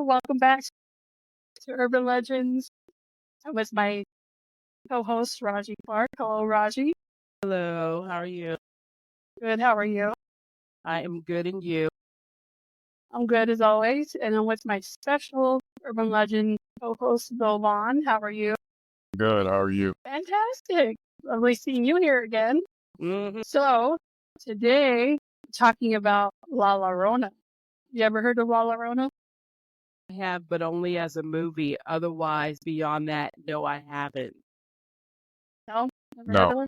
welcome back to Urban Legends. I'm with my co-host, Raji Clark. Hello, Raji. Hello, how are you? Good, how are you? I am good, and you? I'm good as always, and I'm with my special Urban Legend co-host, Bill Vaughn. How are you? Good. How are you? Fantastic. Lovely seeing you here again. Mm-hmm. So, today, we're talking about La Llorona. You ever heard of La Llorona? I have, but only as a movie. Otherwise, beyond that, no, I haven't. No? Never heard No. of her?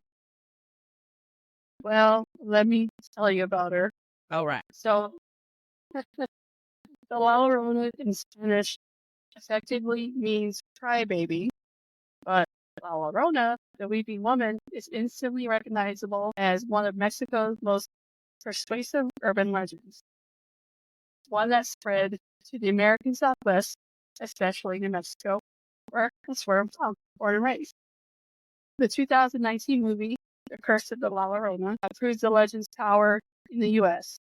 Well, let me tell you about her. All right. So, the La Llorona in Spanish effectively means crybaby, but La Llorona, the weeping woman, is instantly recognizable as one of Mexico's most persuasive urban legends, one that spread to the American Southwest, especially New Mexico, where that's where I'm from, born and raised. The 2019 movie, The Curse of the La Llorona, proves the legend's power in the U.S.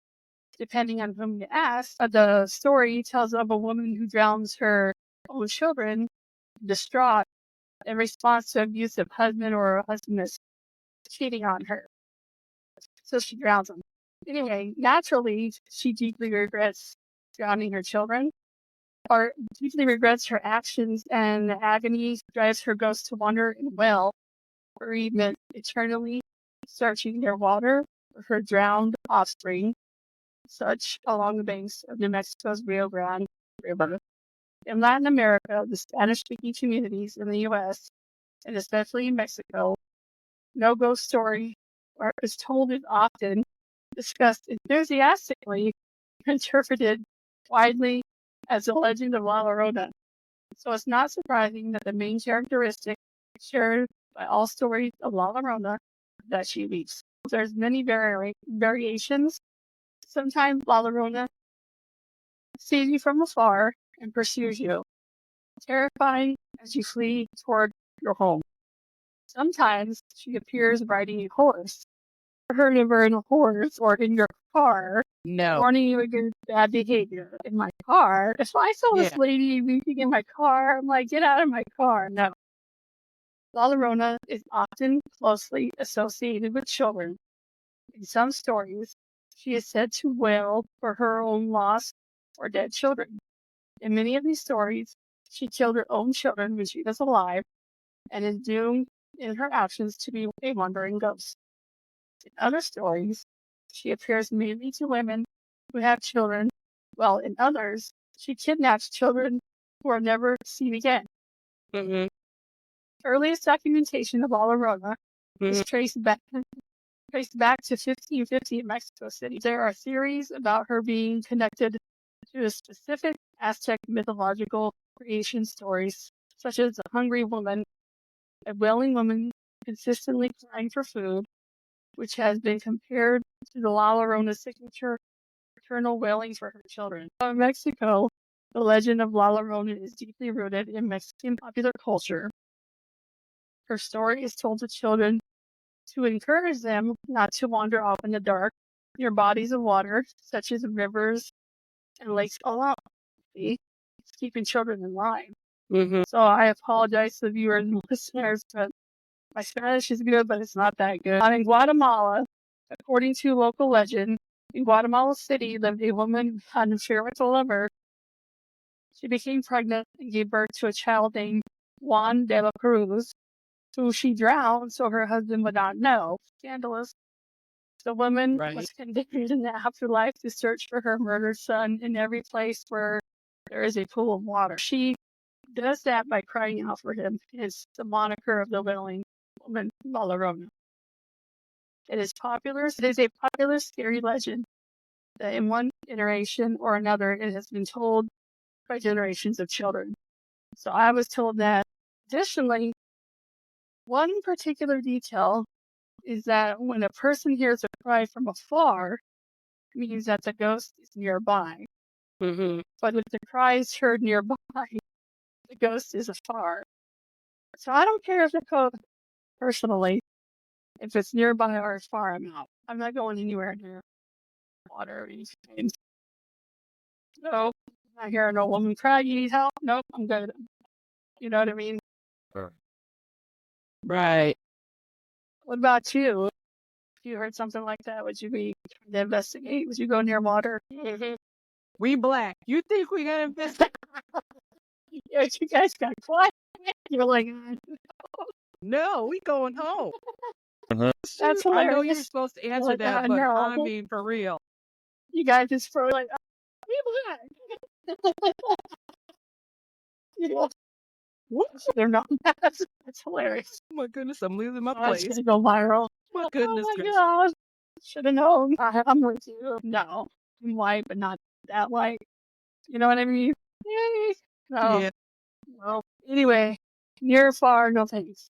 Depending on whom you ask, the story tells of a woman who drowns her own children, distraught, in response to abusive husband or a husband that's cheating on her. So she drowns him. Anyway, naturally, she deeply regrets drowning her children, or deeply regrets her actions, and the agony drives her ghost to wander and wail, bereavement eternally, searching near water for her drowned offspring, such along the banks of New Mexico's Rio Grande River. In Latin America, the Spanish-speaking communities in the U.S., and especially in Mexico, no ghost story is told is often discussed enthusiastically, interpreted widely as the legend of La Llorona. So it's not surprising that the main characteristic shared by all stories of La Llorona is that she weeps. There's many variations. Sometimes La Llorona sees you from afar and pursues you, terrifying as you flee toward your home. Sometimes she appears riding a horse. I've heard of her in a horse or in your car, No. warning you against bad behavior. In my car, if I saw this Yeah. lady weeping in my car, I'm like, get out of my car. No. La Llorona is often closely associated with children. In some stories, she is said to wail for her own lost or dead children. In many of these stories, she killed her own children when she was alive and is doomed in her actions to be a wandering ghost. In other stories, she appears mainly to women who have children, while in others, she kidnaps children who are never seen again. Mm-hmm. Earliest documentation of La Llorona is traced back to 1550 in Mexico City. There are theories about her being connected to a specific Aztec mythological creation stories, such as the hungry woman, a wailing woman consistently crying for food, which has been compared to the La Llorona's signature maternal wailing for her children. In Mexico, the legend of La Llorona is deeply rooted in Mexican popular culture. Her story is told to children to encourage them not to wander off in the dark near bodies of water, such as rivers and lakes alone. See? It's keeping children in line. Mm-hmm. So I apologize to the viewers and listeners, but my Spanish is good, but it's not that good. In Guatemala, according to local legend, in Guatemala City lived a woman who had an affair with a lover. She became pregnant and gave birth to a child named Juan de la Cruz, who she drowned so her husband would not know. Scandalous. The woman was condemned in the afterlife to search for her murdered son in every place where there is a pool of water. She does that by crying out for him. It's the moniker of the wailing woman, La Llorona. It is a popular scary legend that in one generation or another it has been told by generations of children. So I was told that. Additionally, one particular detail is that when a person hears a cry from afar, it means that the ghost is nearby. Mm-hmm. But if the cry is heard nearby, the ghost is afar. So I don't care if the ghost, personally, if it's nearby or far, I'm out. I'm not going anywhere near water or anything. So I'm not hearing no woman cry. You need help? Nope, I'm good. You know what I mean? Right. What about you? If you heard something like that, would you be trying to investigate? Would you go near water? We black. You think we gonna investigate? Yeah, you guys got quiet. You're like, No, we going home. that's Shoot, I know you're hilarious. supposed to You're answer like, that, but no. I mean for real. You guys just throw like, we black. You know, they're not. That's hilarious. Oh my goodness, I'm losing my Oh, it's place. gonna go viral. My Oh goodness my gracious. god. Should have known. I'm with you. No. I'm white, but not that white. You know what I mean? Yay. No. Yeah. Well, anyway, near or far, no thanks.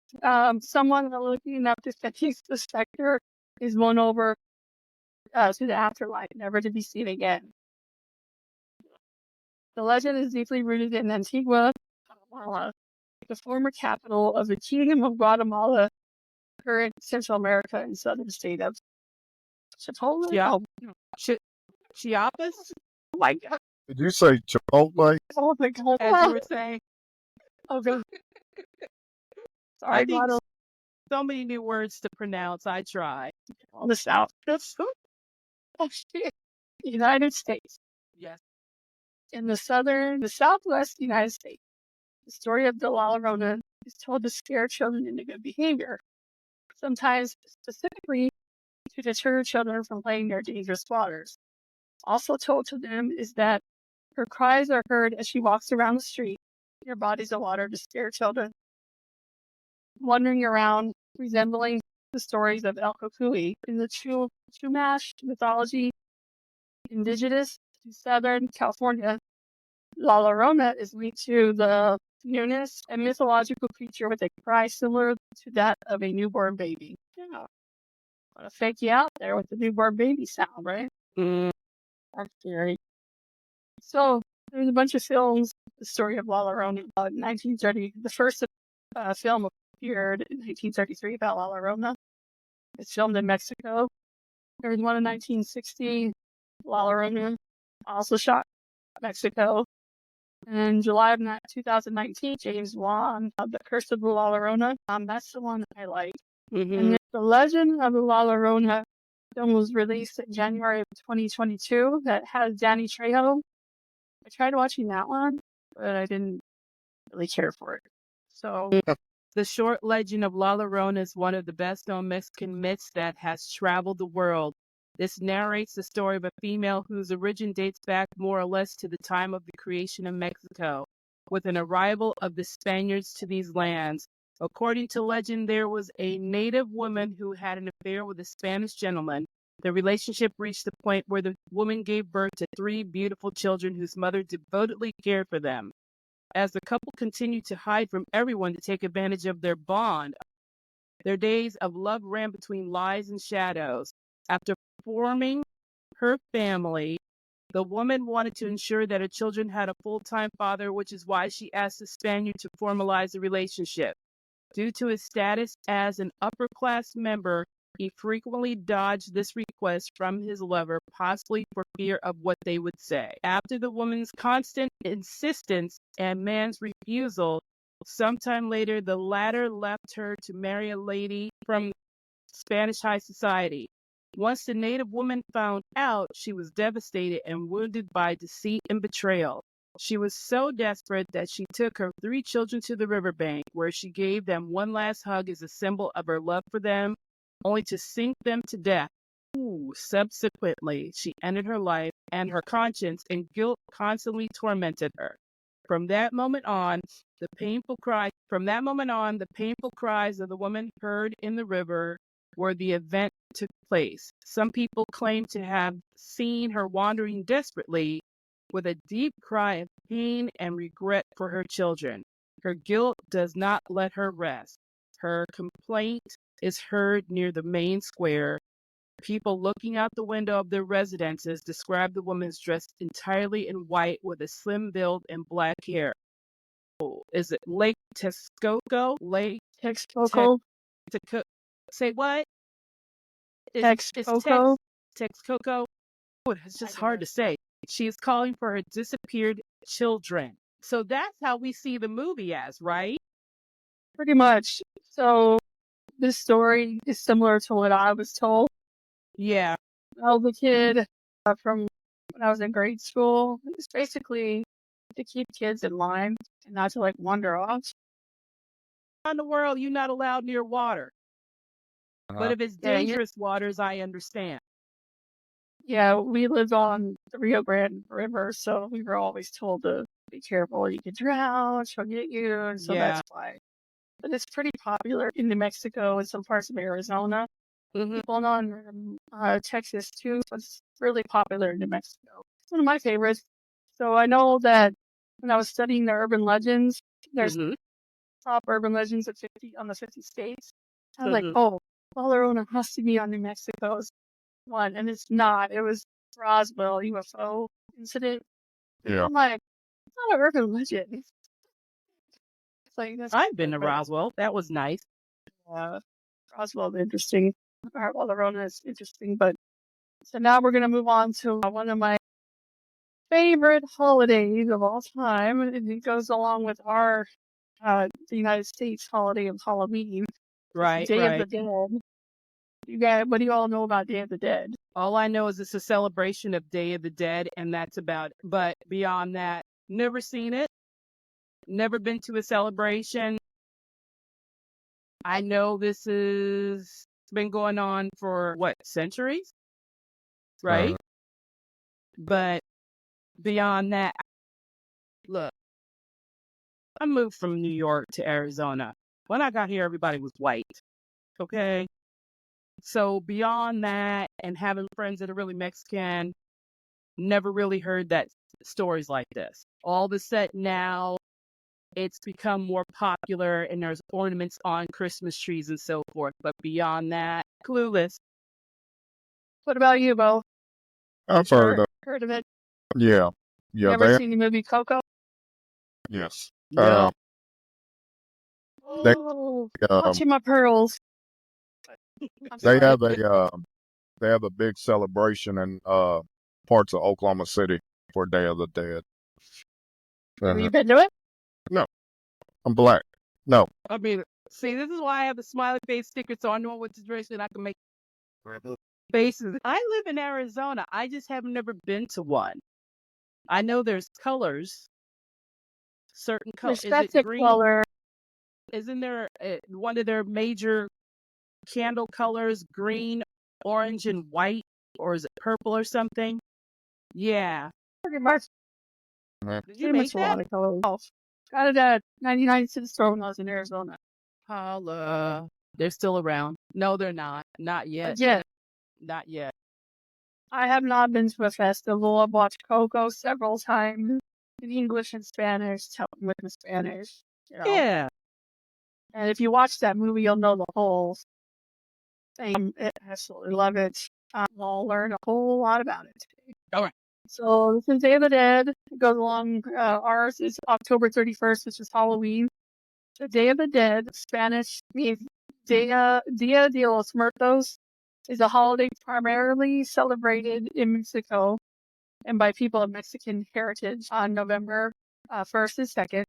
Someone looking up to study the specter is won over to the afterlife, never to be seen again. The legend is deeply rooted in Antigua, Guatemala, the former capital of the Kingdom of Guatemala, current Central America and southern state of Chipotle. Yeah. Oh, Chiapas, oh my god. Did you say Chipotle? Oh my god. as you were saying. Oh god. I Sorry, think Guatemala. so many new words to pronounce. I try. All the South. Oh shit. United States. Yes. In the southwest United States, the story of the La Llorona is told to scare children into good behavior, sometimes specifically to deter children from playing near dangerous waters. Also told to them is that her cries are heard as she walks around the street near bodies of water to scare children, wandering around, resembling the stories of El Cucuy in the Chumash mythology. Indigenous to Southern California, La Llorona is linked to the newness, a mythological creature with a cry similar to that of a newborn baby. Yeah. Want to fake you out there with the newborn baby sound, right? Mm. That's scary. So, there's a bunch of films, the story of La Llorona, in 1930. The first film appeared in 1933 about La Llorona. It's filmed in Mexico. There was one in 1960, La Llorona, also shot in Mexico. In July of 2019, James Wan, The Curse of the La Llorona. That's the one I like. Mm-hmm. And then The Legend of the La Llorona film was released in January of 2022 that has Danny Trejo. I tried watching that one, but I didn't really care for it. So, The short legend of La Llorona is one of the best-known Mexican myths that has traveled the world. This narrates the story of a female whose origin dates back more or less to the time of the creation of Mexico, with an arrival of the Spaniards to these lands. According to legend, there was a native woman who had an affair with a Spanish gentleman. The relationship reached the point where the woman gave birth to 3 beautiful children whose mother devotedly cared for them. As the couple continued to hide from everyone to take advantage of their bond, their days of love ran between lies and shadows. After forming her family, the woman wanted to ensure that her children had a full-time father, which is why she asked the Spaniard to formalize the relationship. Due to his status as an upper-class member, he frequently dodged this request from his lover, possibly for fear of what they would say. After the woman's constant insistence and man's refusal, sometime later the latter left her to marry a lady from Spanish high society. Once the native woman found out, she was devastated and wounded by deceit and betrayal. She was so desperate that she took her 3 children to the riverbank, where she gave them one last hug as a symbol of her love for them, only to sink them to death. Subsequently, she ended her life, and her conscience and guilt constantly tormented her. From that moment on, the painful cries of the woman heard in the river where the event took place. Some people claim to have seen her wandering desperately with a deep cry of pain and regret for her children. Her guilt does not let her rest. Her complaint is heard near the main square. People looking out the window of their residences describe the woman dressed entirely in white with a slim build and black hair. Oh, is it Lake Texcoco? Lake Texcoco. Say what? Texcoco. Texcoco. Oh, it's just hard to say. She is calling for her disappeared children. So that's how we see the movie as, right? Pretty much. So this story is similar to what I was told. Yeah. I was a kid from when I was in grade school. It's basically to keep kids in line and not to like wander off. In the world, you're not allowed near water. But Uh-huh. if it's Yeah, dangerous waters, I understand. yeah, we lived on the Rio Grande River, so we were always told to be careful. You could drown, she'll get you, and so Yeah. that's why. But it's pretty popular in New Mexico and some parts of Arizona. Hmm. People know in Texas too, but it's really popular in New Mexico. It's one of my favorites. So I know that when I was studying the urban legends, there's Hmm. top urban legends of 50 on the 50 states. I was like, Hmm. oh, La Llorona has to be on New Mexico's one, and it's not. It was Roswell UFO incident. Yeah. I'm like, it's not an urban legend. It's like that's I've been to but Roswell. That was nice. Roswell's interesting. La Llorona is interesting, but so now we're gonna move on to one of my favorite holidays of all time. And it goes along with our the United States holiday of Halloween. It's Right, Day of the right. Dead. You guys, what do you all know about Day of the Dead? All I know is it's a celebration of Day of the Dead, and that's about it. But beyond that, never seen it, never been to a celebration. I know this is been going on for what, centuries, Uh, right? But beyond that, look, I moved from New York to Arizona. When I got here, everybody was white. Okay. So beyond that, and having friends that are really Mexican, never really heard that stories like this. All of a sudden now, it's become more popular, and there's ornaments on Christmas trees and so forth. But beyond that, clueless. What about you, Bo? I've heard of. Heard of it? Yeah. You Yeah. ever seen the movie Coco? Yes. No. They Oh, um watching my pearls. I'm they sorry. have a big celebration in parts of Oklahoma City for Day of the Dead. Have Uh-huh. you been to it? No, I'm black. No. I mean, see, this is why I have the smiley face sticker, so I know what to dress and I can make faces. I live in Arizona. I just have never been to one. I know there's colors, certain color. Is it Respective green? color. Isn't there one of their major candle colors, green, orange, and white? Or is it purple or something? Yeah. Pretty much. Uh-huh. Did you Pretty make much a that? lot of colors. Got it at 99 cent store when I was in Arizona. Holla. They're still around. No, they're not. Not yet. Again, Not yet. I have not been to a festival. I've watched Coco several times in English and Spanish, telling with the Spanish, you know. Yeah. And if you watch that movie, you'll know the whole thing. I absolutely love it. I'll learn a whole lot about it today. All right. So this is Day of the Dead. It goes along. Ours is October 31st, which is Halloween. The Day of the Dead, Spanish means Dia de los Muertos, is a holiday primarily celebrated in Mexico and by people of Mexican heritage on November 1st and 2nd,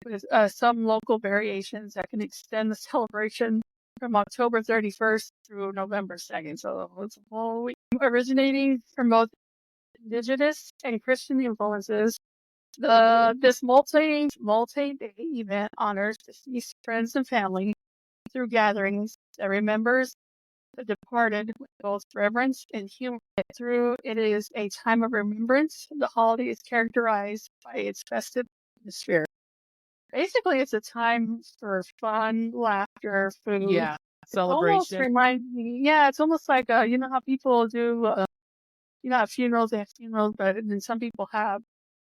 with some local variations that can extend the celebration from October 31st through November 2nd. So it's a whole week. Originating from both indigenous and Christian influences, this multi-day event honors deceased friends and family through gatherings that remembers the departed with both reverence and humor. Through it is a time of remembrance. The holiday is characterized by its festive atmosphere. Basically, it's a time for fun, laughter, food. Yeah. It almost Celebration. reminds me, yeah, it's almost like you know how people do, at funerals, they have funerals, but then some people have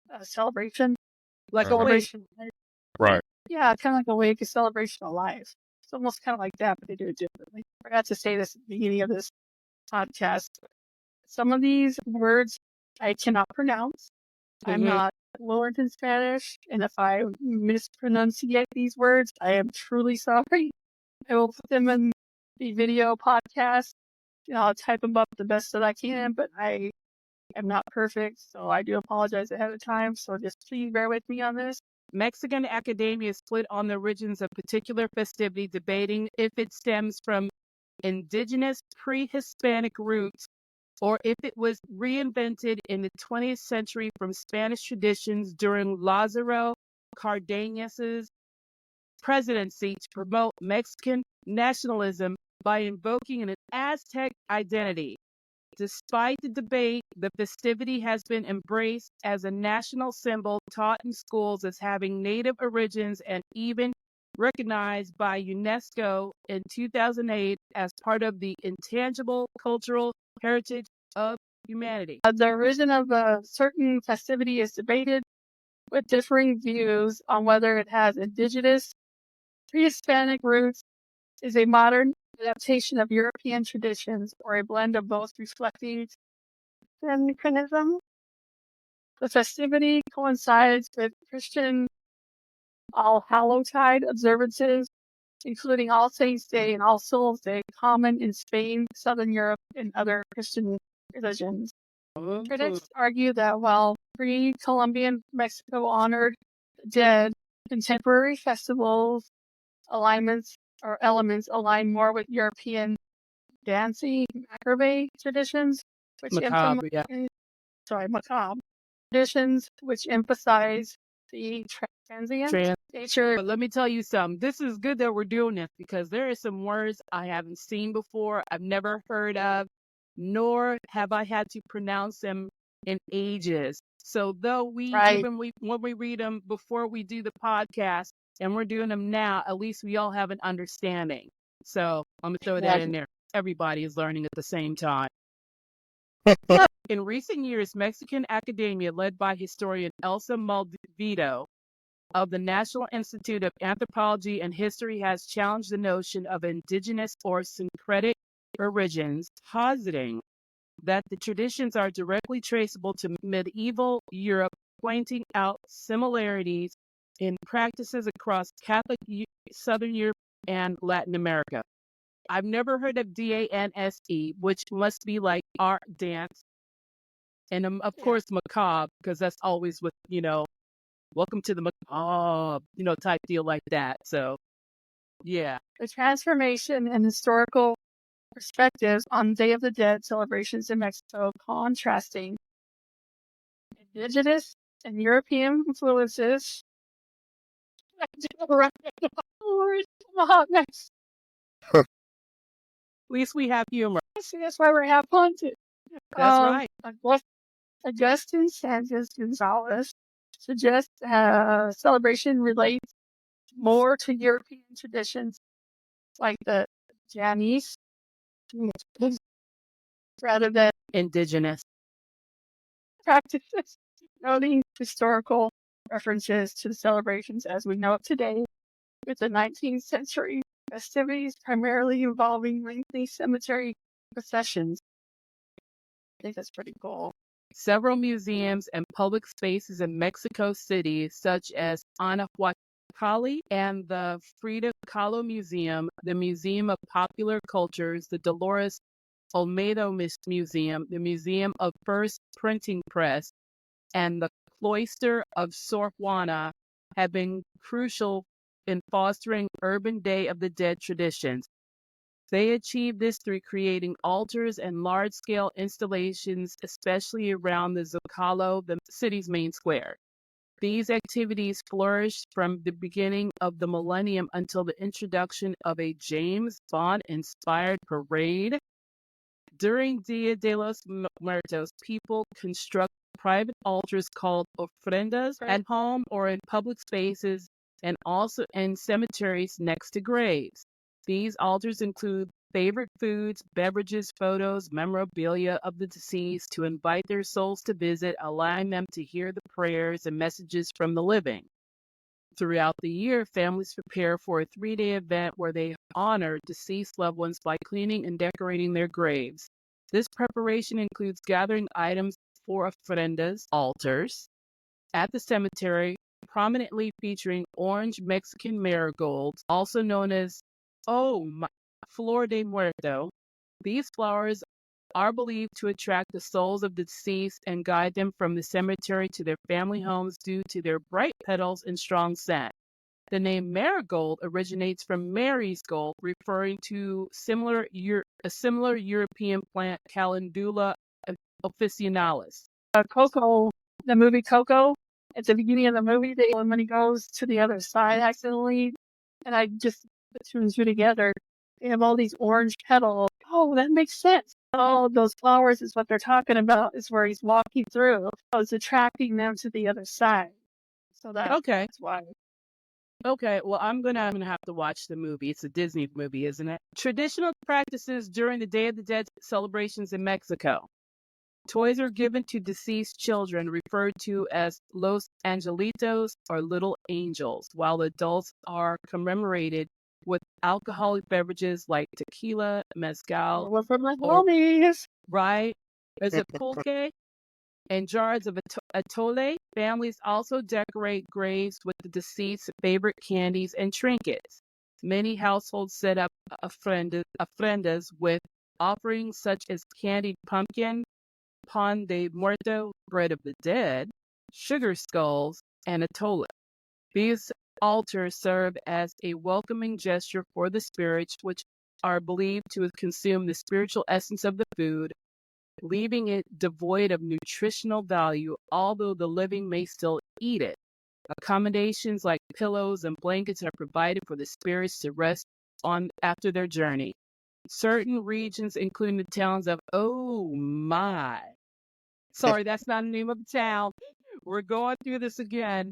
a celebration. Like a Uh-huh. wake. Celebration. Right. Yeah, kind of like a wake, a celebration of life. It's almost kind of like that, but they do it differently. I forgot to say this at the beginning of this podcast. Some of these words I cannot pronounce. I'm Mm-hmm. not fluent in Spanish, and if I mispronunciate these words, I am truly sorry. I will put them in the video podcast. I'll type them up the best that I can, but I am not perfect, so I do apologize ahead of time. So just please bear with me on this. Mexican academia is split on the origins of particular festivity, debating if it stems from indigenous pre-Hispanic roots or if it was reinvented in the 20th century from Spanish traditions during Lázaro Cárdenas's presidency to promote Mexican nationalism by invoking an Aztec identity. Despite the debate, the festivity has been embraced as a national symbol, taught in schools as having native origins, and even recognized by UNESCO in 2008 as part of the intangible cultural heritage of humanity. The origin of a certain festivity is debated with differing views on whether it has indigenous, pre-Hispanic roots, is a modern adaptation of European traditions, or a blend of both reflecting synchronism. The festivity coincides with Christian All Hallowtide observances, including All Saints' Day and All Souls' Day, common in Spain, Southern Europe, and other Christian religions. Critics argue that while pre-Columbian Mexico honored the dead, contemporary festivals alignments or elements align more with European dancing macabre traditions, which Macabre, yeah. macabre traditions, which emphasize the transient nature. But let me tell you something. This is good that we're doing this because there are some words I haven't seen before, I've never heard of, nor have I had to pronounce them in ages. So though when we read them before we do the podcast and we're doing them now, at least we all have an understanding. So I'm gonna throw that in there. Everybody is learning at the same time. In recent years, Mexican academia, led by historian Elsa Malvito of the National Institute of Anthropology and History, has challenged the notion of indigenous or syncretic origins, positing that the traditions are directly traceable to medieval Europe, pointing out similarities in practices across Catholic Southern Europe and Latin America. I've never heard of DANSE, which must be like art dance. And of course, macabre, because that's always with, welcome to the macabre, type deal like that. So, yeah. The transformation and historical perspectives on Day of the Dead celebrations in Mexico, contrasting indigenous and European influences. At least we have humor. See, that's why we're half haunted. That's right. Augustin Sanchez Gonzalez suggests celebration relates more to European traditions like the Janisse rather than indigenous practices, noting historical references to the celebrations as we know it today, with the 19th century festivities primarily involving lengthy cemetery processions. I think that's pretty cool. Several museums and public spaces in Mexico City, such as Anahuacalli and the Frida Kahlo Museum, the Museum of Popular Cultures, the Dolores Olmedo Museum, the Museum of First Printing Press, and the Cloister of Sor Juana, have been crucial in fostering urban Day of the Dead traditions. They achieved this through creating altars and large-scale installations, especially around the Zocalo, the city's main square. These activities flourished from the beginning of the millennium until the introduction of a James Bond-inspired parade. During Dia de los Muertos, people construct private altars called ofrendas at home or in public spaces, and also in cemeteries next to graves. These altars include favorite foods, beverages, photos, memorabilia of the deceased to invite their souls to visit, allowing them to hear the prayers and messages from the living. Throughout the year, families prepare for a 3-day event where they honor deceased loved ones by cleaning and decorating their graves. This preparation includes gathering items for ofrendas, altars, at the cemetery, prominently featuring orange Mexican marigolds, also known as Flor de Muerto. These flowers are believed to attract the souls of the deceased and guide them from the cemetery to their family homes due to their bright petals and strong scent. The name marigold originates from Mary's gold, referring to a similar European plant, Calendula officinalis. Coco, the movie Coco, at the beginning of the movie, when he goes to the other side accidentally, and I just put two and two together, they have all these orange petals. Oh, that makes sense. Oh, those flowers is what they're talking about, is where he's walking through. So it's attracting them to the other side. So Okay. that's why. Okay, well, I'm gonna have to watch the movie. It's a Disney movie, isn't it? Traditional practices during the Day of the Dead celebrations in Mexico. Toys are given to deceased children, referred to as Los Angelitos or Little Angels, while adults are commemorated with alcoholic beverages like tequila, mezcal, One from my or homies. right? Is it pulque? And jars of atole. Families also decorate graves with the deceased's favorite candies and trinkets. Many households set up ofrendas with offerings such as candied pumpkin, pan de muerto, bread of the dead, sugar skulls, and atole. These altars serve as a welcoming gesture for the spirits, which are believed to consume the spiritual essence of the food, leaving it devoid of nutritional value, although the living may still eat it. Accommodations like pillows and blankets are provided for the spirits to rest on after their journey. Certain regions, including the towns of sorry, that's not the name of the town. We're going through this again.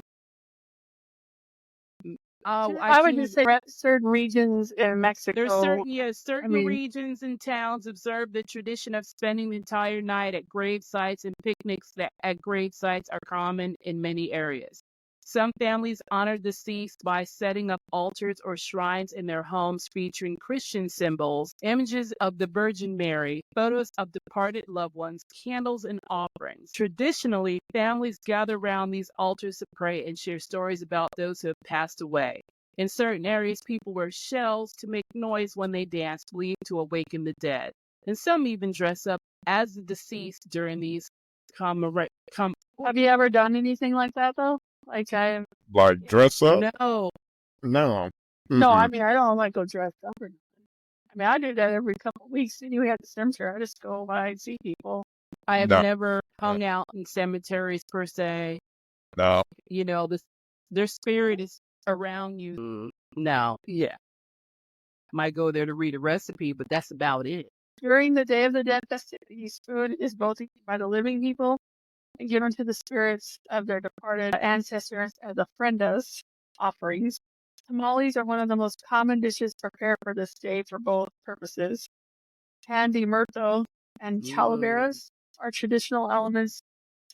I would just say certain regions in Mexico. There's certain regions and towns observe the tradition of spending the entire night at grave sites, and picnics at grave sites are common in many areas. Some families honor the deceased by setting up altars or shrines in their homes featuring Christian symbols, images of the Virgin Mary, photos of departed loved ones, candles, and offerings. Traditionally, families gather around these altars to pray and share stories about those who have passed away. In certain areas, people wear shells to make noise when they dance, believed to awaken the dead. And some even dress up as the deceased during these Have you ever done anything like that, though? Like dress up? No. No. No, I don't like go dress up or nothing. I do that every couple of weeks. Anyway, at the cemetery, I just go by and see people. I have never hung out in cemeteries per se. No. You know, their spirit is around you. No. Yeah. Might go there to read a recipe, but that's about it. During the Day of the Dead festivities, food is both eaten by the living people and given to the spirits of their departed ancestors as ofrendas, offerings. Tamales are one of the most common dishes prepared for this day for both purposes. Pan de muerto and calaveras are traditional elements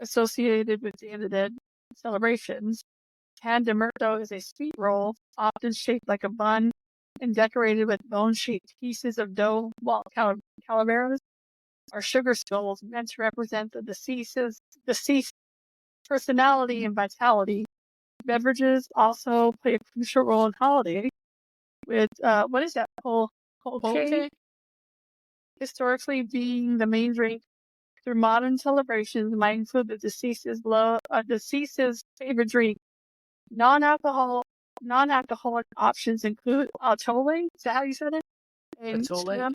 associated with Day of the Dead celebrations. Pan de muerto is a sweet roll, often shaped like a bun and decorated with bone-shaped pieces of dough, while calaveras are sugar skulls meant to represent the deceased personality and vitality. Beverages also play a crucial role in holiday with, what is that? Pulque? Historically being the main drink. Through modern celebrations might include the deceased's favorite drink. Non-alcoholic options include atole. Is that how you said it? And Atole?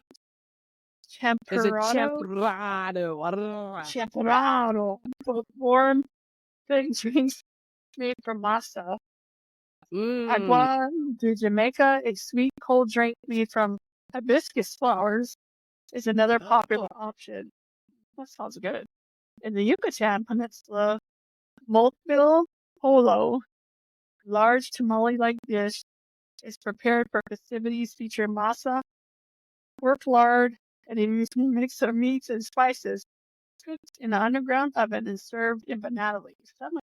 Champurrado. Is it champurrado? Champurrado. Both warm, good drinks made from masa. Agua de Jamaica, a sweet cold drink made from hibiscus flowers, is another popular option. That sounds good. In the Yucatan Peninsula, moltbill polo, large tamale-like dish, is prepared for festivities featuring masa, worked lard, and a mix of meats and spices, cooked in an underground oven and served in banana leaves. That might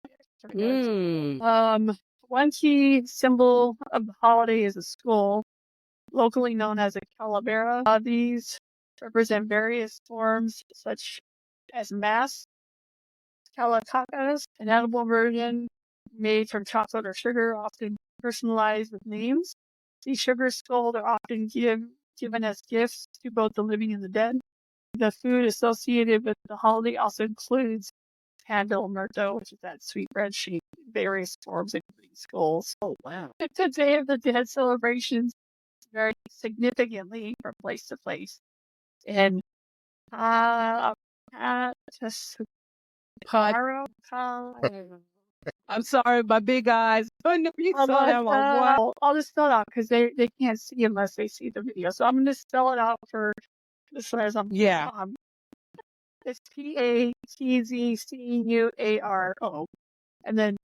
be good. One key symbol of the holiday is a skull, locally known as a calavera. These represent various forms such as mass, calacatas, an edible version made from chocolate or sugar, often personalized with names. These sugar skulls are often given as gifts to both the living and the dead. The food associated with the holiday also includes candle muerto, which is that sweet bread sheet, in various forms, including skulls. Oh, wow. The Day of the Dead celebrations vary significantly from place to place. In uh, Pod. I'm sorry, my big eyes. I know you saw that one. What? I'll just spell it out because they can't see unless they see the video. So I'm going to spell it out for listeners. Yeah. It's Patzcuaro, and then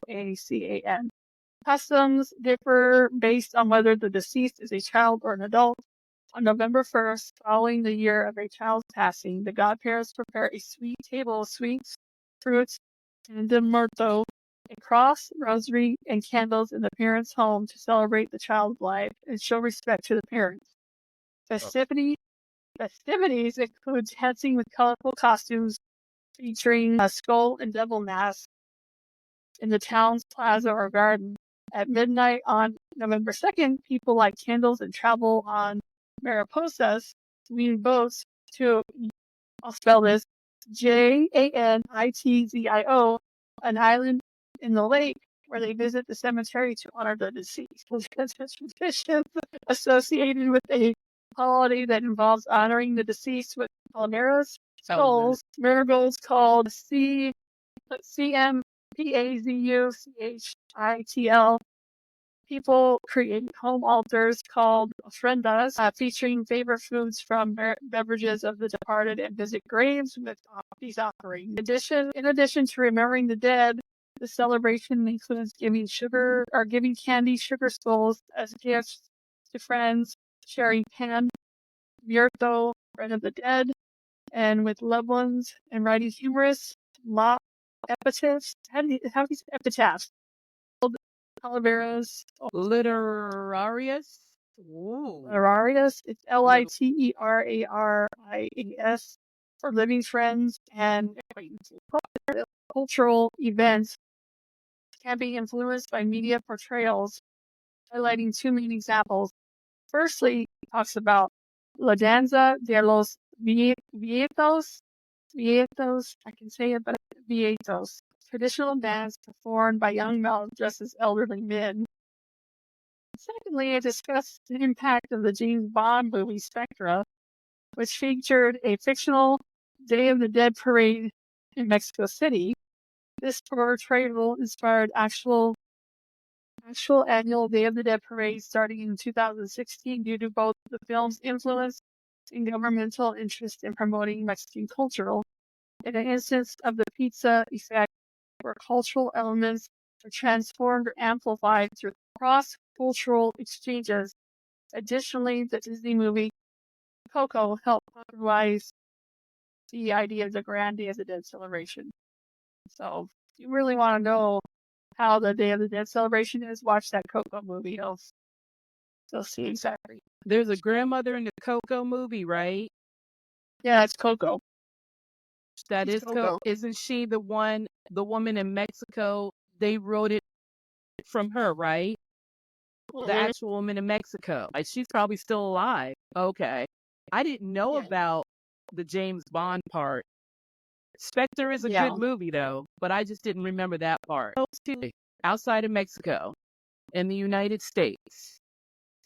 Michoacan. Customs differ based on whether the deceased is a child or an adult. On November 1st, following the year of a child's passing, the godparents prepare a sweet table of sweets, fruits, and de muerto, a cross, rosary, and candles in the parents' home to celebrate the child's life and show respect to the parents. Festivities include dancing with colorful costumes featuring a skull and devil mask in the town's plaza or garden. At midnight on November 2nd, people light candles and travel on mariposas, meaning boats, to, I'll spell this, Janitzo, an island in the lake where they visit the cemetery to honor the deceased. This is tradition associated with a holiday that involves honoring the deceased with palmeras, skulls, marigolds called CMPAZUCHITL. People create home altars called ofrendas, featuring favorite foods from beverages of the departed, and visit graves with these offerings. In addition to remembering the dead, the celebration includes giving candy sugar skulls as gifts to friends, sharing pan, muerto, bread of the dead, and with loved ones, and writing humorous epitaphs. How do you say epitaphs? Calaveras. Literarius. Ooh. Literarius. It's Literarias for living friends and acquaintances. Cultural events can be influenced by media portrayals, highlighting two main examples. Firstly, it talks about La Danza de los Vietos. Vietos, I can say it, but Vietos. Traditional dance performed by young men dressed as elderly men. Secondly, it discussed the impact of the James Bond movie Spectra, which featured a fictional Day of the Dead parade in Mexico City. This portrayal inspired actual annual Day of the Dead parade starting in 2016 due to both the film's influence and governmental interest in promoting Mexican culture. In an instance of the pizza effect, where cultural elements are transformed or amplified through cross-cultural exchanges. Additionally, the Disney movie Coco helped popularize the idea of the Grand Day of the Dead celebration. So, if you really want to know how the Day of the Dead celebration is, watch that Coco movie. You'll see exactly. There's a grandmother in the Coco movie, right? Yeah, it's Coco. That is Coco. Isn't she the woman in Mexico? They wrote it from her, right? Mm-hmm. The actual woman in Mexico. She's probably still alive. Okay. I didn't know about the James Bond part. Spectre is a good movie, though, but I just didn't remember that part. Outside of Mexico, in the United States.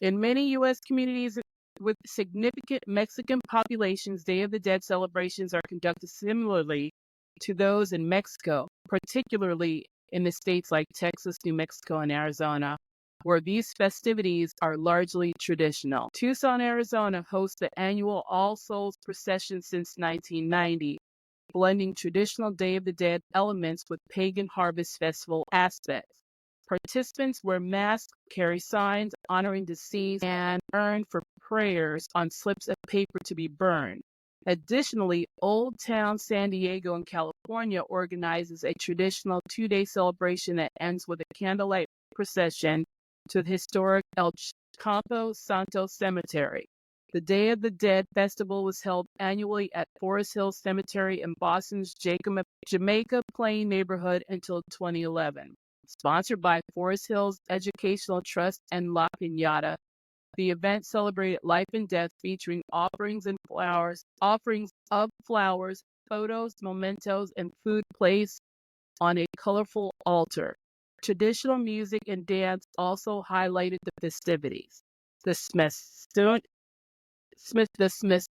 In many U.S. communities with significant Mexican populations, Day of the Dead celebrations are conducted similarly to those in Mexico, particularly in the states like Texas, New Mexico, and Arizona, where these festivities are largely traditional. Tucson, Arizona hosts the annual All Souls procession since 1990, blending traditional Day of the Dead elements with pagan harvest festival aspects. Participants wear masks, carry signs honoring deceased, and earn for prayers on slips of paper to be burned. Additionally, Old Town San Diego in California organizes a traditional 2-day celebration that ends with a candlelight procession to the historic El Campo Santo Cemetery. The Day of the Dead festival was held annually at Forest Hill Cemetery in Boston's Jamaica Plain neighborhood until 2011. Sponsored by Forest Hills Educational Trust and La Piñata, The event celebrated life and death, featuring offerings of flowers, photos, mementos, and food placed on a colorful altar. Traditional music and dance also highlighted the festivities. The Smith, the Smith,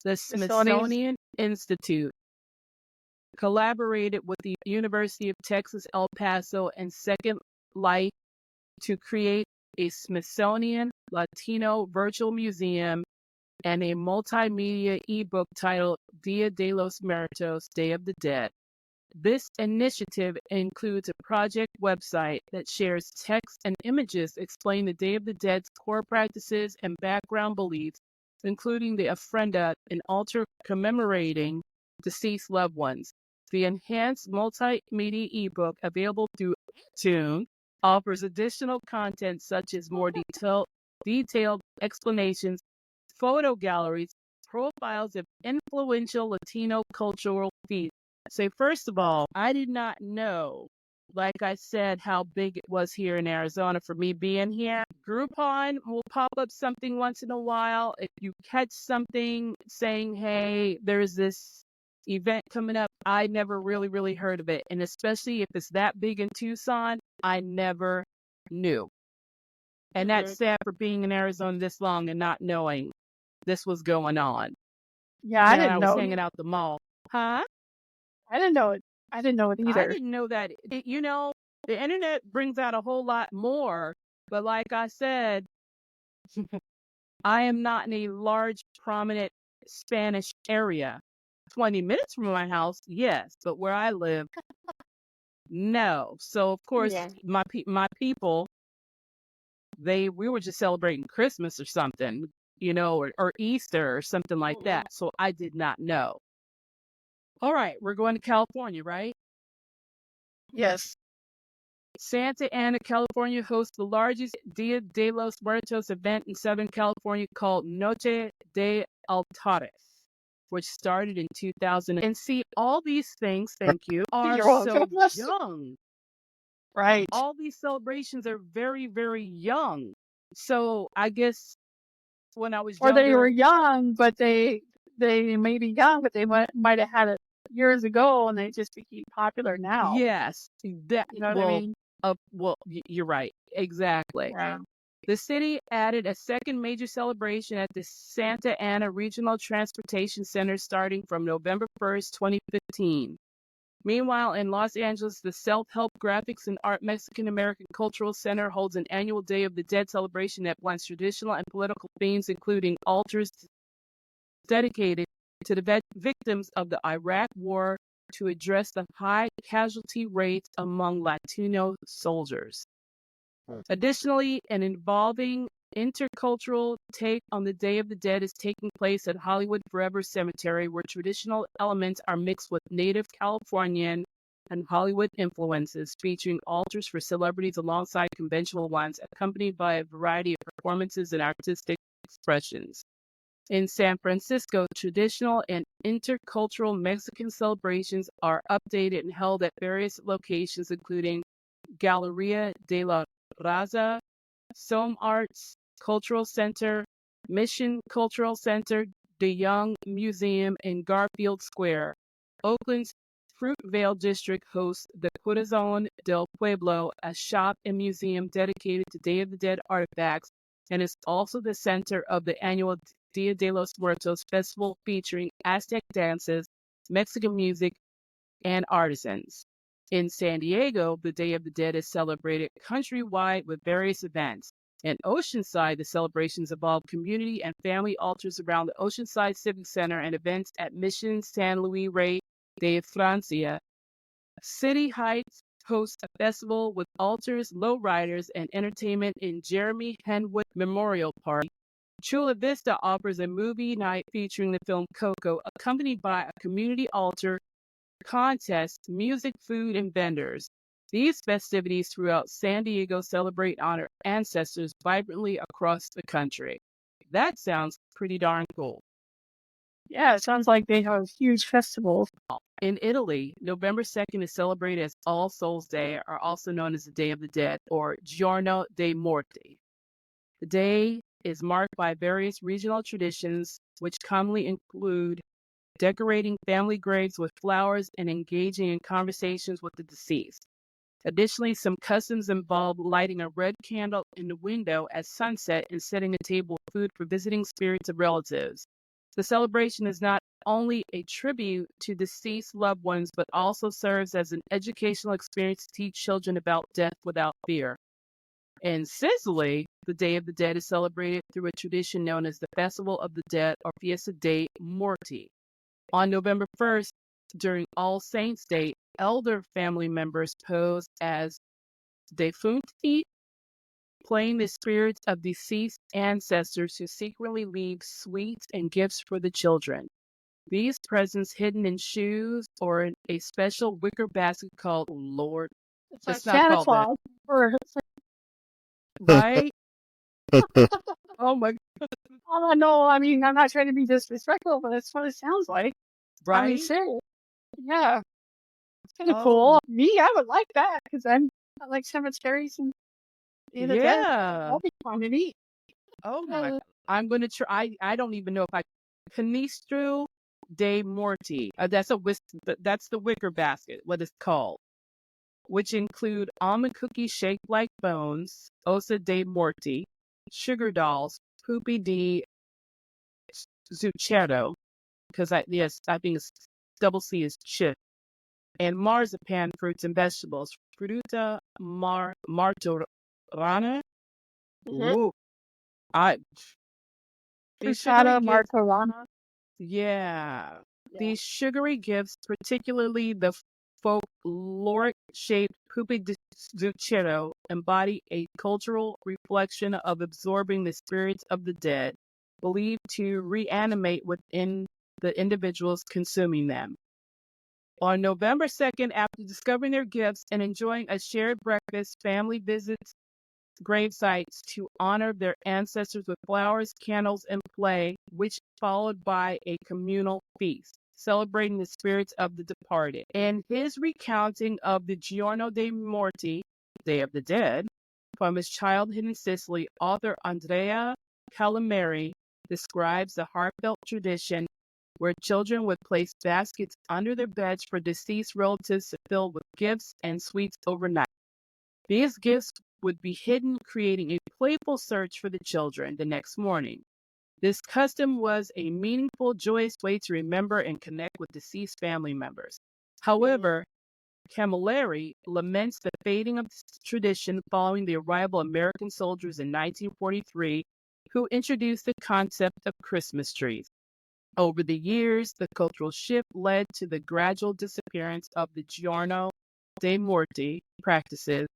the Smithsonian's Smithsonian Institute collaborated with the University of Texas El Paso and Second Life to create a Smithsonian Latino virtual museum and a multimedia ebook titled Dia de los Muertos, Day of the Dead. This initiative includes a project website that shares text and images explaining the Day of the Dead's core practices and background beliefs, including the ofrenda, an altar commemorating deceased loved ones. The enhanced multimedia ebook, available through iTunes, offers additional content such as more detailed explanations, photo galleries, profiles of influential Latino cultural features. So first of all, I did not know, like I said, how big it was here in Arizona for me being here. Groupon will pop up something once in a while. If you catch something saying, hey, there's this event coming up, I never really heard of it. And especially if it's that big in Tucson, I never knew. And that's sad for being in Arizona this long and not knowing this was going on. Yeah, I didn't I was know. hanging out the mall. Huh? I didn't know it. I didn't know it I either. didn't know that. The internet brings out a whole lot more. But like I said, I am not in a large, prominent Spanish area. 20 minutes from my house, yes. But where I live, no. So, of course, Yeah. my people, we were just celebrating Christmas or something, or Easter or something like that. So I did not know. All right, we're going to California, right? Yes. Santa Ana, California hosts the largest Dia de los Muertos event in Southern California called Noche de Altares, which started in 2000. And see, all these things, thank you, are You're so welcome. young. Right. All these celebrations are very young. So I guess when I was Or they were younger, young, but they may be young, but they might have had it years ago, and they just became popular now. yes, that You know what I mean? you're right, exactly. Yeah. The city added a second major celebration at the Santa Ana Regional Transportation Center starting from November 1st, 2015. Meanwhile, in Los Angeles, the Self-Help Graphics and Art Mexican American Cultural Center holds an annual Day of the Dead celebration that blends traditional and political themes, including altars dedicated to the victims of the Iraq War to address the high casualty rates among Latino soldiers. Additionally, an involving intercultural take on the Day of the Dead is taking place at Hollywood Forever Cemetery, where traditional elements are mixed with native Californian and Hollywood influences, featuring altars for celebrities alongside conventional ones, accompanied by a variety of performances and artistic expressions. In San Francisco, traditional and intercultural Mexican celebrations are updated and held at various locations, including Galleria de la Raza, Som Arts Cultural Center, Mission Cultural Center, De Young Museum, and Garfield Square. Oakland's Fruitvale District hosts the Corazon del Pueblo, a shop and museum dedicated to Day of the Dead artifacts, and is also the center of the annual Dia de los Muertos festival featuring Aztec dances, Mexican music, and artisans. In San Diego, the Day of the Dead is celebrated countrywide with various events. In Oceanside, the celebrations involve community and family altars around the Oceanside Civic Center and events at Mission San Luis Rey de Francia. City Heights hosts a festival with altars, lowriders, and entertainment in Jeremy Henwood Memorial Park. Chula Vista offers a movie night featuring the film Coco, accompanied by a community altar, contests, music, food, and vendors. These festivities throughout San Diego celebrate and honor ancestors vibrantly across the country. That sounds pretty darn cool. Yeah, it sounds like they have huge festivals. In Italy, November 2nd is celebrated as All Souls Day, or also known as the Day of the Dead, or Giorno dei Morti. The day is marked by various regional traditions, which commonly include decorating family graves with flowers and engaging in conversations with the deceased. Additionally, some customs involve lighting a red candle in the window at sunset and setting a table of food for visiting spirits of relatives. The celebration is not only a tribute to deceased loved ones, but also serves as an educational experience to teach children about death without fear. In Sicily, the Day of the Dead is celebrated through a tradition known as the Festival of the Dead or Fiesta dei Morti. On November 1st, during All Saints' Day, elder family members pose as defunti, playing the spirits of deceased ancestors who secretly leave sweets and gifts for the children. These presents hidden in shoes or in a special wicker basket called Lord. It's like It's not Santa called that, Claus. Or, right? Oh my, oh, no, I mean, I'm not trying to be disrespectful, but that's what it sounds like. I mean, right? seriously. Yeah, it's kind of Oh, cool. Me, I would like that because I like cemeteries and Day of the Dead. yeah. That'd be fun to eat. Oh my, Uh, I'm gonna try. I don't even know if I Canistro de Morti. That's the wicker basket, what it's called, which include almond cookies shaped like bones, ossa de morti, sugar dolls, pupi di zucchero, because I think it's double C is chip, and marzipan fruits and vegetables, fruta martorana. mhm. Ooh, I these sugary Frittata, gifts. Martorana. Yeah. Yeah. These sugary gifts, particularly the folkloric shaped pupi di zucchero, embody a cultural reflection of absorbing the spirits of the dead, believed to reanimate within the individuals consuming them. On November 2nd, after discovering their gifts and enjoying a shared breakfast, family visits grave sites to honor their ancestors with flowers, candles, and play, which followed by a communal feast, celebrating the spirits of the departed. In his recounting of the Giorno dei Morti, Day of the Dead, from his childhood in Sicily, author Andrea Calamari describes the heartfelt tradition where children would place baskets under their beds for deceased relatives to fill with gifts and sweets overnight. These gifts would be hidden, creating a playful search for the children the next morning. This custom was a meaningful, joyous way to remember and connect with deceased family members. However, Camilleri laments the fading of this tradition following the arrival of American soldiers in 1943, who introduced the concept of Christmas trees. Over the years, the cultural shift led to the gradual disappearance of the Giorno dei Morti practices,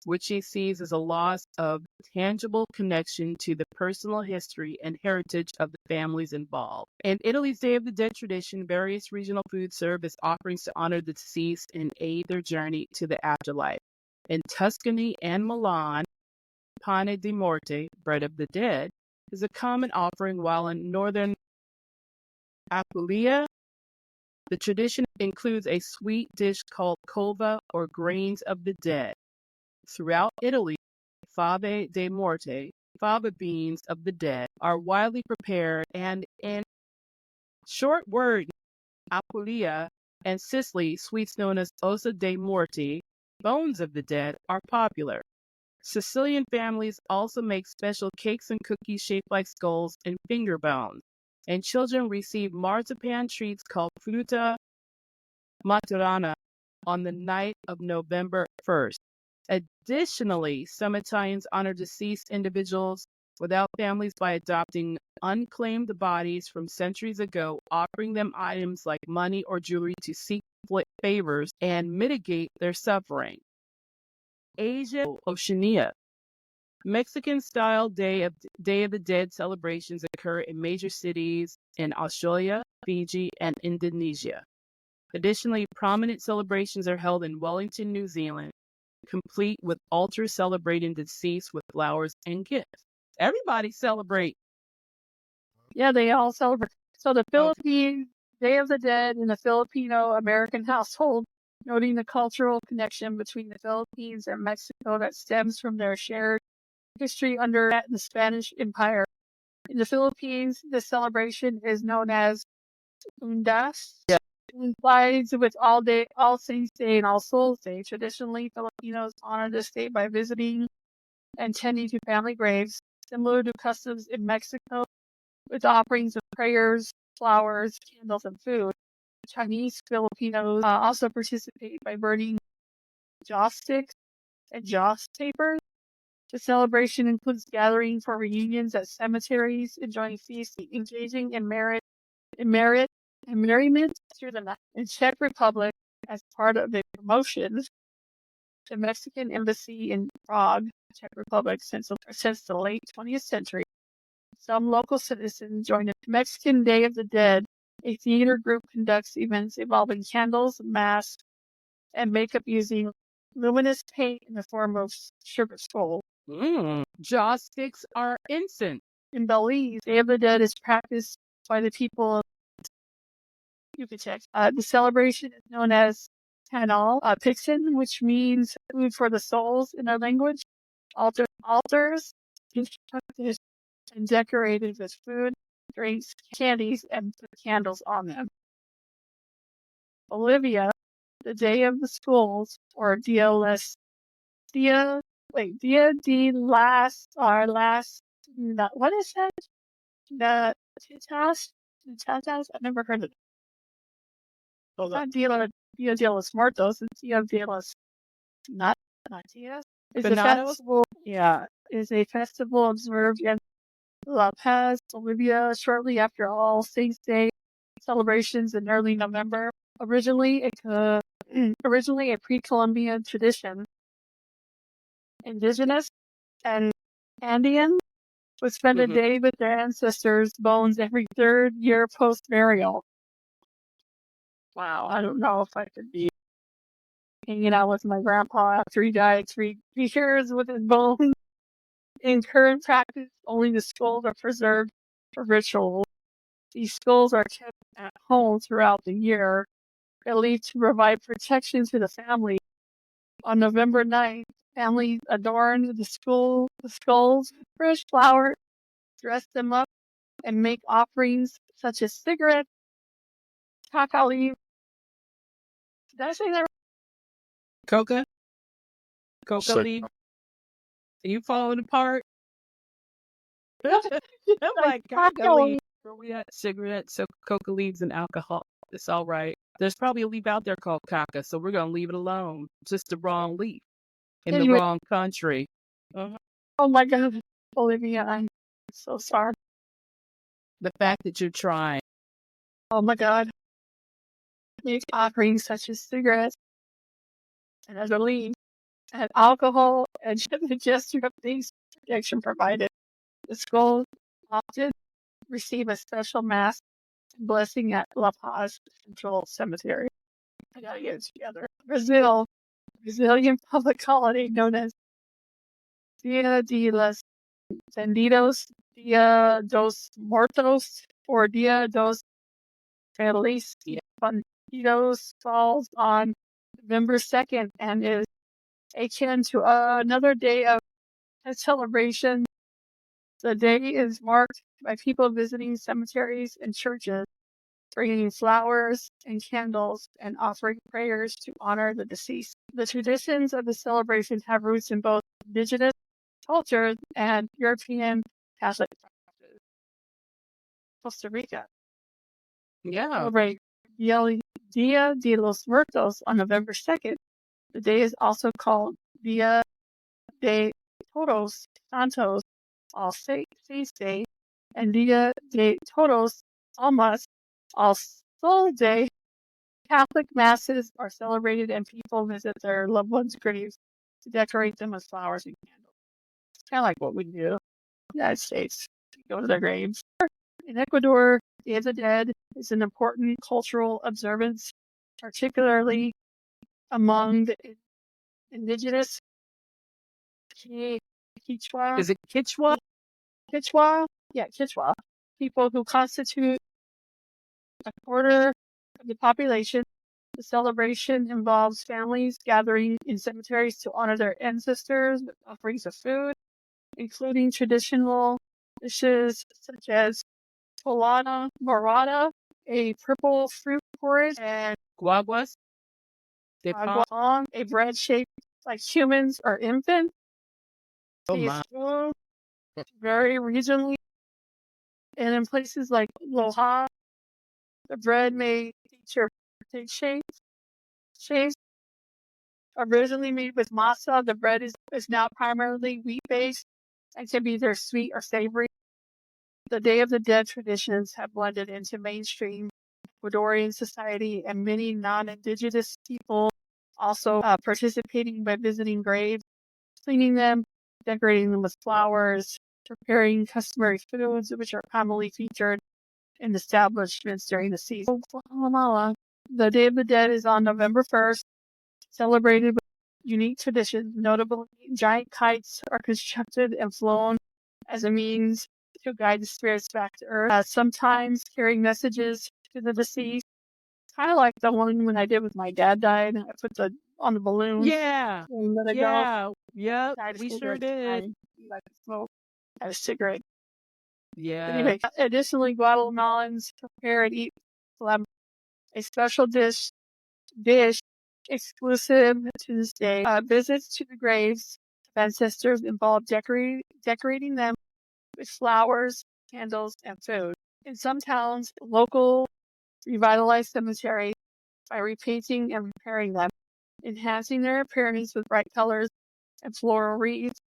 which he sees as a loss of tangible connection to the personal history and heritage of the families involved. In Italy's Day of the Dead tradition, various regional foods serve as offerings to honor the deceased and aid their journey to the afterlife. In Tuscany and Milan, pane di morte, bread of the dead, is a common offering, while in northern Apulia, the tradition includes a sweet dish called cova or grains of the dead. Throughout Italy, fave de morte, fava beans of the dead, are widely prepared, and in short word, Apulia and Sicily, sweets known as ossa de morti, bones of the dead, are popular. Sicilian families also make special cakes and cookies shaped like skulls and finger bones, and children receive marzipan treats called fruta maturana on the night of November 1st. Additionally, some Italians honor deceased individuals without families by adopting unclaimed bodies from centuries ago, offering them items like money or jewelry to seek favors and mitigate their suffering. Asia, Oceania. Mexican-style Day of the Dead celebrations occur in major cities in Australia, Fiji, and Indonesia. Additionally, prominent celebrations are held in Wellington, New Zealand, complete with altars celebrating the deceased with flowers and gifts. Everybody celebrate. Yeah, they all celebrate. So the Okay. Philippine Day of the Dead in a Filipino American household, noting the cultural connection between the Philippines and Mexico that stems from their shared history under the Spanish Empire. In the Philippines, this celebration is known as Undas. Yeah. Coincides with All Saints Day and All Souls Day. Traditionally, Filipinos honor this day by visiting and tending to family graves, similar to customs in Mexico, with offerings of prayers, flowers, candles, and food. Chinese Filipinos also participate by burning joss sticks and joss papers. The celebration includes gathering for reunions at cemeteries, enjoying feasts, engaging in merriment through the night. In Czech Republic, as part of the promotion, the Mexican embassy in Prague, Czech Republic, since the late 20th century, some local citizens join the Mexican Day of the Dead. A theater group conducts events involving candles, masks, and makeup using luminous paint in the form of sugar skull. Joss sticks are incense. In Belize, Day of the Dead is practiced by the people of Yucatec. The celebration is known as Tanal Pixin, which means food for the souls in our language. Altars constructed and decorated with food, drinks, candies, and put candles on them. Bolivia, the Day of the Schools, or Dia de what is that? The Titas? I've never heard of it. It's not Dia de los Muertos, it's Dia de los not Dias. It's a festival. Yeah, is a festival observed in La Paz, Bolivia, shortly after All Saints Day celebrations in early November. Originally a pre-Columbian tradition, indigenous and Andean would spend a day with their ancestors' bones every third year post-burial. Wow, I don't know if I could be hanging out with my grandpa after he died 3 years with his bones. In current practice, only the skulls are preserved for rituals. These skulls are kept at home throughout the year, believed to provide protection to the family. On November 9th, families adorn the skulls with fresh flowers, dress them up, and make offerings such as cigarettes, cacao leaves. Did I say that right? Coca Sick. leaf. Are you falling apart? I'm like, coca leaves. We had cigarettes, so coca leaves, and alcohol. It's all right. There's probably a leaf out there called caca, so we're gonna leave it alone. Just the wrong leaf in the wrong country. Oh my God, Olivia, I'm so sorry. The fact that you're trying. Oh my God. Make offerings such as cigarettes and other leaves and alcohol and the gesture of these protection provided. The skulls often receive a special mass and blessing at La Paz Central Cemetery. I gotta get it together. Brazilian public holiday known as Dia de los Vendidos, Dia dos Muertos, or Dia dos Feliz falls on November 2nd and is akin to another day of celebration. The day is marked by people visiting cemeteries and churches, bringing flowers and candles and offering prayers to honor the deceased. The traditions of the celebration have roots in both indigenous cultures and European Catholic practices. Costa Rica. Yeah. Celebrate Dia de los Muertos on November 2nd. The day is also called Dia de Todos Santos, All Saints Day, and Dia de Todos Almas, All Souls Day. Catholic masses are celebrated and people visit their loved ones' graves to decorate them with flowers and candles. It's kind of like what we do in the United States. We go to their graves. In Ecuador, Day of the Dead is an important cultural observance, particularly among the indigenous Quechua. Is it Quechua? Quechua? Yeah, Quechua. People who constitute a quarter of the population. The celebration involves families gathering in cemeteries to honor their ancestors with offerings of food including traditional dishes such as Polana morada, a purple fruit porridge, and Guaguas de pan. aguapon, a bread shaped like humans or infants. Oh These my. foods vary regionally, and in places like Loja, the bread may feature pig shapes. Originally made with masa, the bread is now primarily wheat-based and can be either sweet or savory. The Day of the Dead traditions have blended into mainstream Ecuadorian society, and many non-indigenous people also participating by visiting graves, cleaning them, decorating them with flowers, preparing customary foods, which are commonly featured in establishments during the season. Guatemala. The Day of the Dead is on November 1st, celebrated with unique traditions. Notably, giant kites are constructed and flown as a means to guide the spirits back to Earth, sometimes carrying messages to the deceased. Kind of like the one when I did with my dad died. I put on the balloons Yeah. and let it go. Yeah. Yep. I just We gave sure it did. time. Like smoke. I was cigarette. Yeah. Anyway, additionally, Guatemalans prepare and eat lamb, a special dish exclusive to this day. Visits to the graves of ancestors involve decorating them with flowers, candles, and food. In some towns, local revitalize cemeteries by repainting and repairing them, enhancing their appearance with bright colors and floral wreaths.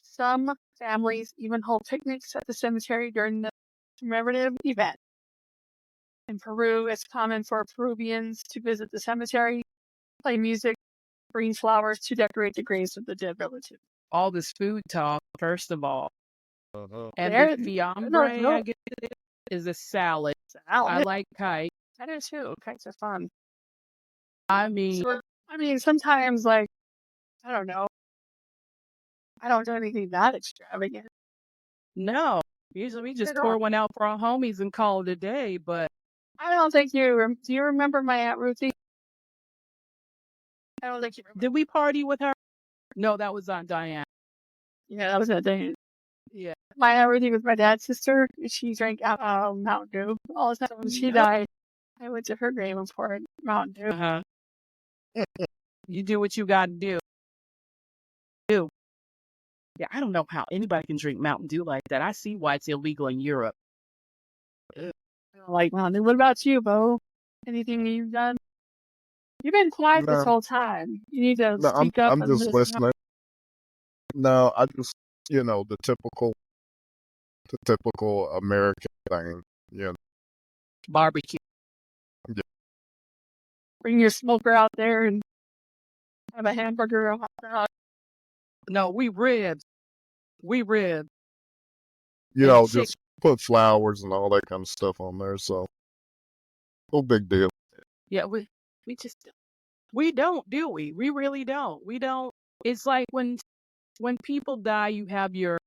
Some families even hold picnics at the cemetery during the commemorative event. In Peru, it's common for Peruvians to visit the cemetery, play music, bring flowers to decorate the graves of the dead relatives. All this food talk, first of all. Uh-huh. And There, the no, fiambre, I guess it is a salad. I salad. like kite. I do too. Kites are fun. I mean, Sometimes, like, I don't know. I don't do anything that extravagant. no. Usually we just At all. pour one out for our homies and call it a day, but I don't think do you remember my Aunt Ruthie? I don't think you remember. did we party with her? No, that was Aunt Diane. Yeah, that was that day. Yeah. My Aunt Ruthie was my dad's sister. She drank Mountain Dew all the time. When she Yep. died, I went to her grave and poured Mountain Dew. Uh-huh. You do what you got to do. Yeah, I don't know how anybody can drink Mountain Dew like that. I see why it's illegal in Europe. I don't like Mountain Dew. What about you, Bo? Anything you've done? You've been quiet this No, whole time. You need to no, speak up I'm and just listen. listening. No, I just the typical American thing. You know, Barbecue. Bring your smoker out there and have a hamburger or a hot dog. No, we ribs. We rib. you And know, chicken. just put flowers and all that kind of stuff on there. So no big deal. Yeah, we just we don't, do we? We really don't. We don't. It's like when people die, you have your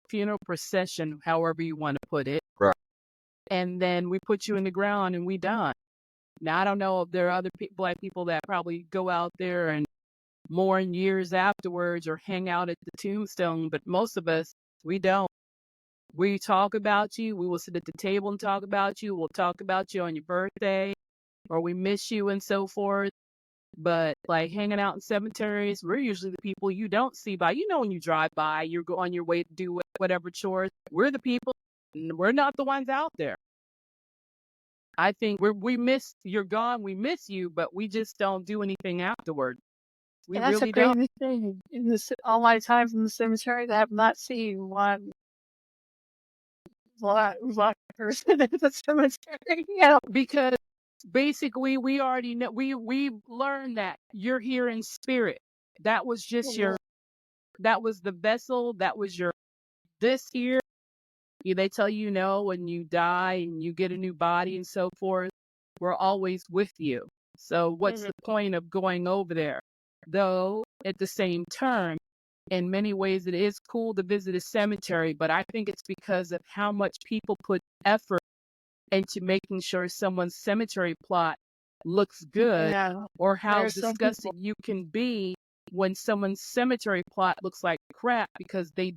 funeral procession, however you want to put it, Right. and then we put you in the ground and we done. Now I don't know if there are other black people that probably go out there and mourn years afterwards or hang out at the tombstone, but most of us we don't. We talk about you. We will sit at the table and talk about you. We'll talk about you on your birthday, or we miss you and so forth. But like hanging out in cemeteries, we're usually the people you don't see by. You know, when you drive by, you're on your way to do whatever chores. We're the people. We're not the ones out there. I think we miss. You're gone. We miss you, but we just don't do anything afterward. We And that's a really don't. crazy thing. In all my times in the cemetery, I have not seen one black person at the cemetery. Because basically we already know. We learned that you're here in spirit. That was just your. That was the vessel. That was your. This here. They tell you, when you die and you get a new body and so forth, we're always with you. So what's the point of going over there? Though, at the same term, in many ways, it is cool to visit a cemetery, but I think it's because of how much people put effort into making sure someone's cemetery plot looks good, Yeah, or how there's some disgusted people. you can be when someone's cemetery plot looks like crap because the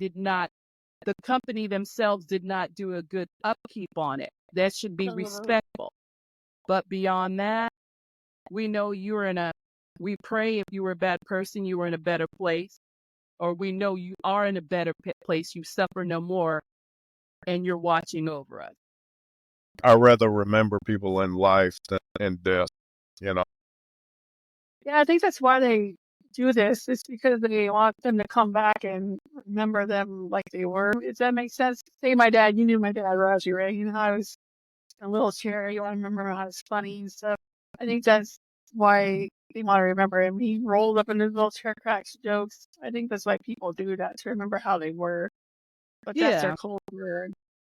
company themselves did not do a good upkeep on it. That should be respectful. But beyond that, we know we pray if you were a bad person, you were in a better place. Or we know you are in a better place, you suffer no more, and you're watching over us. I rather remember people in life than in death, you know. Yeah, I think that's why they do this. It's because they want them to come back and remember them like they were. Does that make sense? Say my dad, you knew my dad, Rosie, right? You know how I was a little chair. You want to remember how I was funny and stuff. I think that's why they want to remember him. He rolled up in his little chair, cracks jokes. I think that's why people do that, to remember how they were. But that's their Yeah, culture.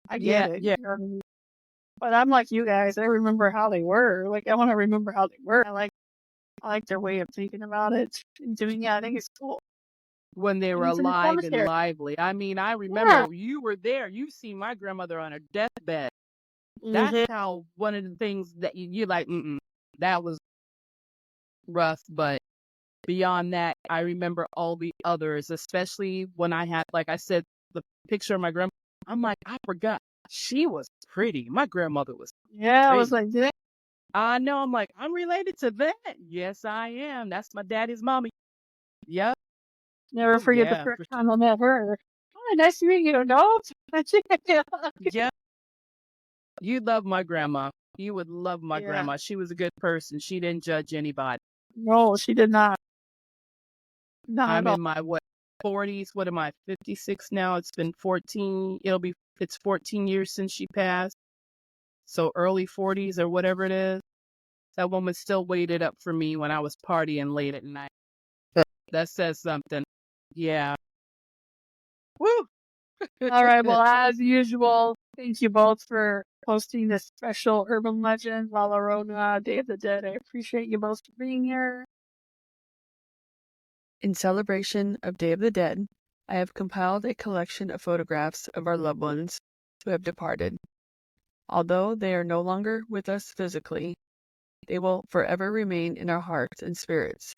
I get yeah, it. yeah. You know what I mean? But I'm like you guys. I remember how they were. Like I want to remember how they were. I like their way of thinking about it and doing it. I think it's cool. When they And were it's in the alive and cemetery. lively. I mean, I Yeah. remember you were there. You seen my grandmother on her deathbed. That's Hmm. how one of the things that you're like, that was rough. But beyond that, I remember all the others, especially when I had, like I said, the picture of my grandma. I'm like, I forgot. She was pretty. My grandmother was Yeah, I was pretty. like, did I I know. I'm like, I'm related to that. Yes, I am. That's my daddy's mommy. Yep. never Oh, forget the yeah. first time I met her. Oh, nice to meet you, dog. Yeah. You love my grandma. You would love my Yeah. grandma. She was a good person. She didn't judge anybody. No, she did not. Not at I'm all. in my 40s. What am I? 56 now. It's been 14. It's 14 years since she passed. So early 40s or whatever it is. That woman still waited up for me when I was partying late at night. That says something. Yeah. Woo. All right. Well, as usual, thank you both for hosting this special urban legend, La Llorona, Day of the Dead. I appreciate you both for being here. In celebration of Day of the Dead, I have compiled a collection of photographs of our loved ones who have departed. Although they are no longer with us physically, they will forever remain in our hearts and spirits.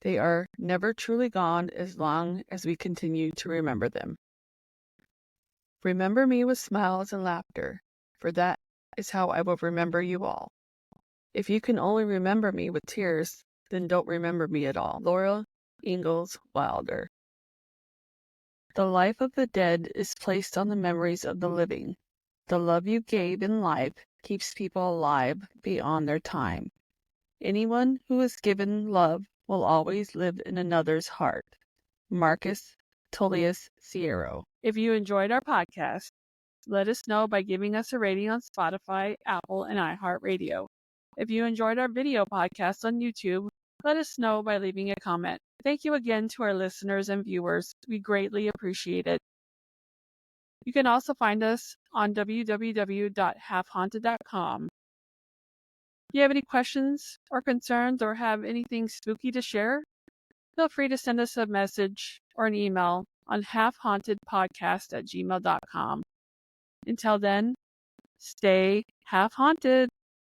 They are never truly gone as long as we continue to remember them. Remember me with smiles and laughter, for that is how I will remember you all. If you can only remember me with tears, then don't remember me at all. Laura Ingalls Wilder. The life of the dead is placed on the memories of the living. The love you gave in life keeps people alive beyond their time. Anyone who is given love will always live in another's heart. Marcus Tullius Sierra. If you enjoyed our podcast, let us know by giving us a rating on Spotify, Apple, and iHeartRadio. If you enjoyed our video podcast on YouTube, let us know by leaving a comment. Thank you again to our listeners and viewers. We greatly appreciate it. You can also find us on www.halfhaunted.com. If you have any questions or concerns or have anything spooky to share, feel free to send us a message or an email on halfhauntedpodcast@gmail.com. Until then, stay half haunted.